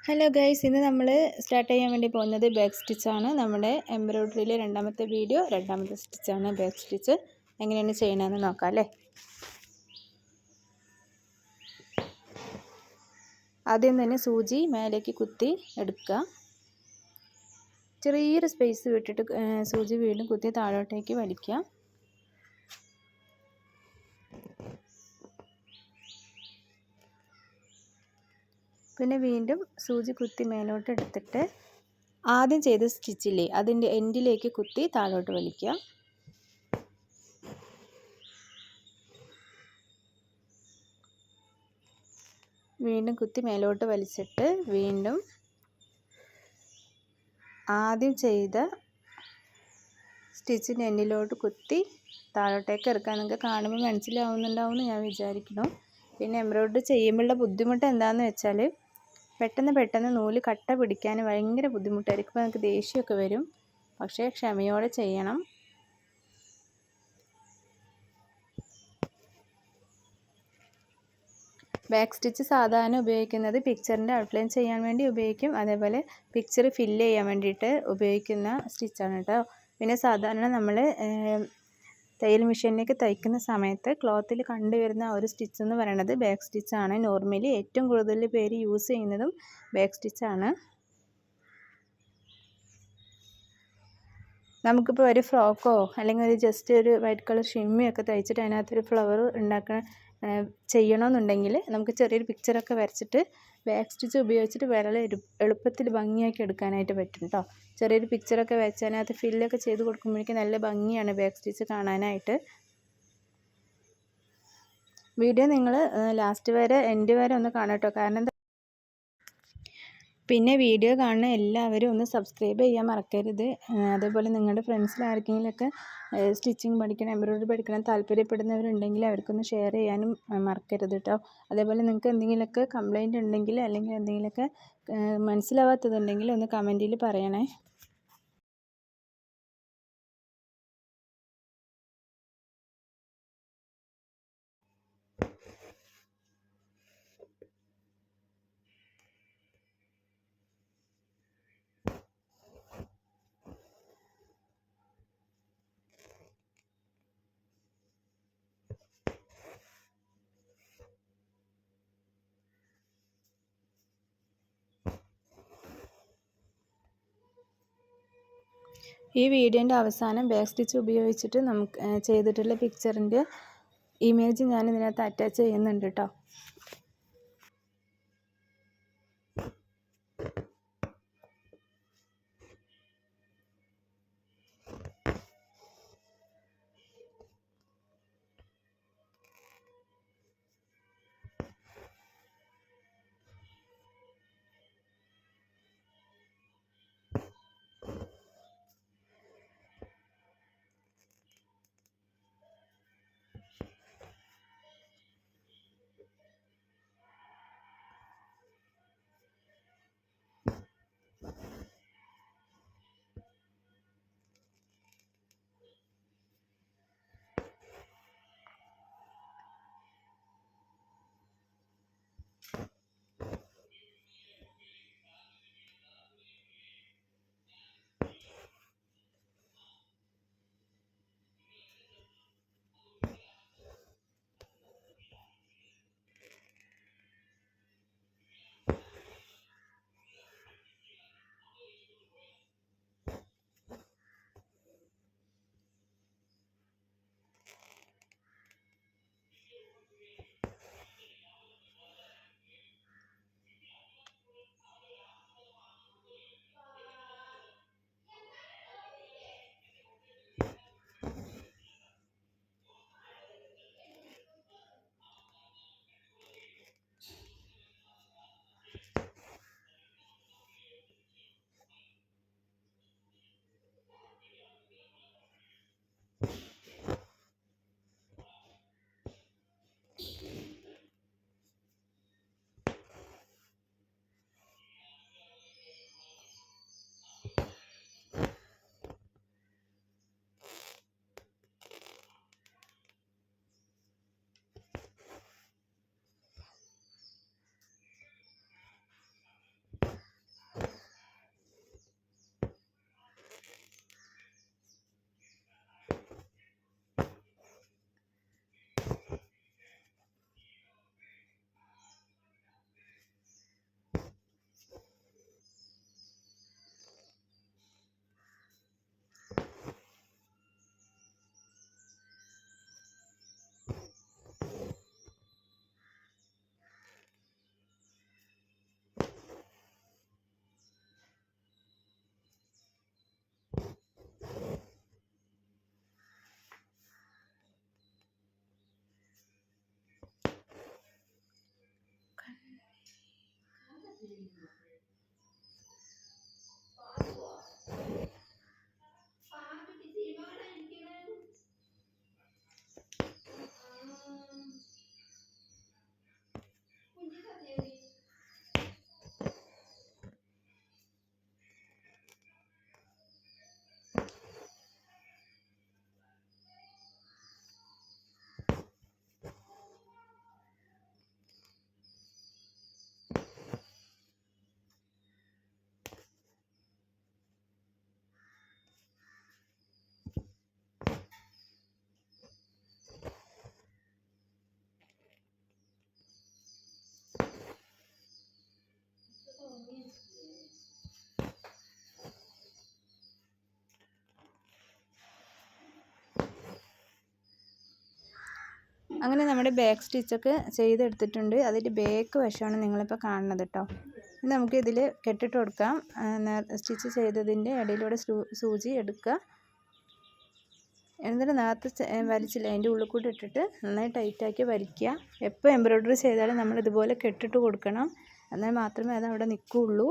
Hello guys, ഇന്ന് നമ്മൾ start ചെയ്യാൻ വേണ്ടി പോകുന്നത് ബാക്ക് സ്റ്റിച്ചാണ്. നമ്മുടെ എംബ്രോയ്ഡറിയിലെ രണ്ടാമത്തെ വീഡിയോ, രണ്ടാമത്തെ സ്റ്റിച്ചാണ് ബാക്ക് സ്റ്റിച്ച്. എങ്ങനെയാണ് ചെയ്യണമെന്ന് നോക്കാം അല്ലേ. ആദ്യം തന്നെ സൂചി മേലേക്ക് കുത്തി എടുക്കുക. ചെറിയൊരു സ്പേസ് വിട്ടിട്ട് സൂചി വീണ്ടും കുത്തി താഴോട്ടേക്ക് വലിക്കുക. പിന്നെ വീണ്ടും സൂചി കുത്തി മേലോട്ട് എടുത്തിട്ട് ആദ്യം ചെയ്ത സ്റ്റിച്ചില്ലേ അതിൻ്റെ എൻഡിലേക്ക് കുത്തി താഴോട്ട് വലിക്കുക. വീണ്ടും കുത്തി മേലോട്ട് വലിച്ചിട്ട് വീണ്ടും ആദ്യം ചെയ്ത സ്റ്റിച്ചിൻ്റെ എൻഡിലോട്ട് കുത്തി താഴോട്ടേക്ക് ഇറക്കാൻ. നിങ്ങൾക്ക് കാണുമ്പോൾ മനസ്സിലാവുന്നുണ്ടാവുമെന്ന് ഞാൻ വിചാരിക്കുന്നു. പിന്നെ എംബ്രോയ്ഡറി ചെയ്യുമ്പോഴുള്ള ബുദ്ധിമുട്ട് എന്താണെന്ന് വെച്ചാൽ പെട്ടെന്ന് നൂല് കട്ട പിടിക്കാൻ ഭയങ്കര ബുദ്ധിമുട്ടായിരിക്കും. അപ്പോൾ നമുക്ക് ദേഷ്യമൊക്കെ വരും. പക്ഷേ ക്ഷമയോടെ ചെയ്യണം. ബാക്ക് സ്റ്റിച്ച് സാധാരണ ഉപയോഗിക്കുന്നത് പിക്ചറിൻ്റെ ഔട്ട്ലൈൻ ചെയ്യാൻ വേണ്ടി ഉപയോഗിക്കും. അതേപോലെ പിക്ചർ ഫില്ല് ചെയ്യാൻ വേണ്ടിയിട്ട് ഉപയോഗിക്കുന്ന സ്റ്റിച്ചാണ് കേട്ടോ. പിന്നെ സാധാരണ നമ്മൾ തയ്യൽ മെഷീനിലേക്ക് തയ്ക്കുന്ന സമയത്ത് ക്ലോത്തിൽ കണ്ടുവരുന്ന ഒരു സ്റ്റിച്ച് എന്ന് പറയുന്നത് ബാക്ക് സ്റ്റിച്ചാണ്. നോർമലി ഏറ്റവും കൂടുതൽ പേര് യൂസ് ചെയ്യുന്നതും ബാക്ക് സ്റ്റിച്ചാണ്. നമുക്കിപ്പോൾ ഒരു ഫ്രോക്കോ അല്ലെങ്കിൽ ഒരു ജസ്റ്റ് ഒരു വൈറ്റ് കളർ ഷിമ്മിയൊക്കെ തയ്ച്ചിട്ട് അതിനകത്തൊരു ഫ്ലവർ ചെയ്യണമെന്നുണ്ടെങ്കിൽ നമുക്ക് ചെറിയൊരു പിക്ചറൊക്കെ വരച്ചിട്ട് ബാക്ക് സ്റ്റിച്ച് ഉപയോഗിച്ചിട്ട് വളരെ എളുപ്പത്തിൽ ഭംഗിയാക്കി എടുക്കാനായിട്ട് പറ്റും കേട്ടോ. ചെറിയൊരു പിക്ചറൊക്കെ വെച്ച് അതിനകത്ത് ഫില്ലൊക്കെ ചെയ്ത് കൊടുക്കുമ്പോഴേക്കും നല്ല ഭംഗിയാണ് ബാക്ക് സ്റ്റിച്ച് കാണാനായിട്ട്. വീഡിയോ നിങ്ങൾ ലാസ്റ്റ് വരെ എൻഡ് വരെ ഒന്ന് കാണാം കേട്ടോ. കാരണം പിന്നെ വീഡിയോ കാണുന്ന എല്ലാവരും ഒന്ന് സബ്സ്ക്രൈബ് ചെയ്യാൻ മറക്കരുത്. അതേപോലെ നിങ്ങളുടെ ഫ്രണ്ട്സിൽ ആർക്കെങ്കിലുമൊക്കെ സ്റ്റിച്ചിങ് പഠിക്കണം, എംബ്രോയ്ഡറി പഠിക്കണം താല്പര്യപ്പെടുന്നവരുണ്ടെങ്കിൽ അവർക്കൊന്ന് ഷെയർ ചെയ്യാനും മറക്കരുത് കേട്ടോ. അതേപോലെ നിങ്ങൾക്ക് എന്തെങ്കിലുമൊക്കെ കംപ്ലൈൻറ്റ് ഉണ്ടെങ്കിൽ അല്ലെങ്കിൽ എന്തെങ്കിലുമൊക്കെ മനസ്സിലാവാത്തതുണ്ടെങ്കിൽ ഒന്ന് കമൻറ്റിൽ പറയണേ. ഈ വീഡിയോൻ്റെ അവസാനം ബാക്ക് സ്റ്റിച്ച് ഉപയോഗിച്ചിട്ട് നമുക്ക് ചെയ്തിട്ടുള്ള പിക്ചറിൻ്റെ ഇമേജ് ഞാൻ ഇതിനകത്ത് അറ്റാച്ച് ചെയ്യുന്നുണ്ട് കേട്ടോ. അങ്ങനെ നമ്മുടെ ബാക്ക് സ്റ്റിച്ചൊക്കെ ചെയ്തെടുത്തിട്ടുണ്ട്. അതിൻ്റെ ബാക്ക് വശമാണ് നിങ്ങളിപ്പോൾ കാണുന്നത് കേട്ടോ. ഇനി നമുക്ക് ഇതിൽ കെട്ടിട്ട് കൊടുക്കാം. സ്റ്റിച്ച് ചെയ്തതിൻ്റെ ഇടയിലൂടെ സൂചി എടുക്കുക. എന്നിട്ട് നേരത്തെ വലിച്ചില്ല അതിൻ്റെ ഉള്ളിൽ കൂടി ഇട്ടിട്ട് നന്നായി ടൈറ്റാക്കി വലിക്കുക. എപ്പോൾ എംബ്രോയ്ഡറി ചെയ്താലും നമ്മൾ ഇതുപോലെ കെട്ടിട്ട് കൊടുക്കണം. എന്നാൽ മാത്രമേ അത് അവിടെ നിൽക്കുകയുള്ളൂ.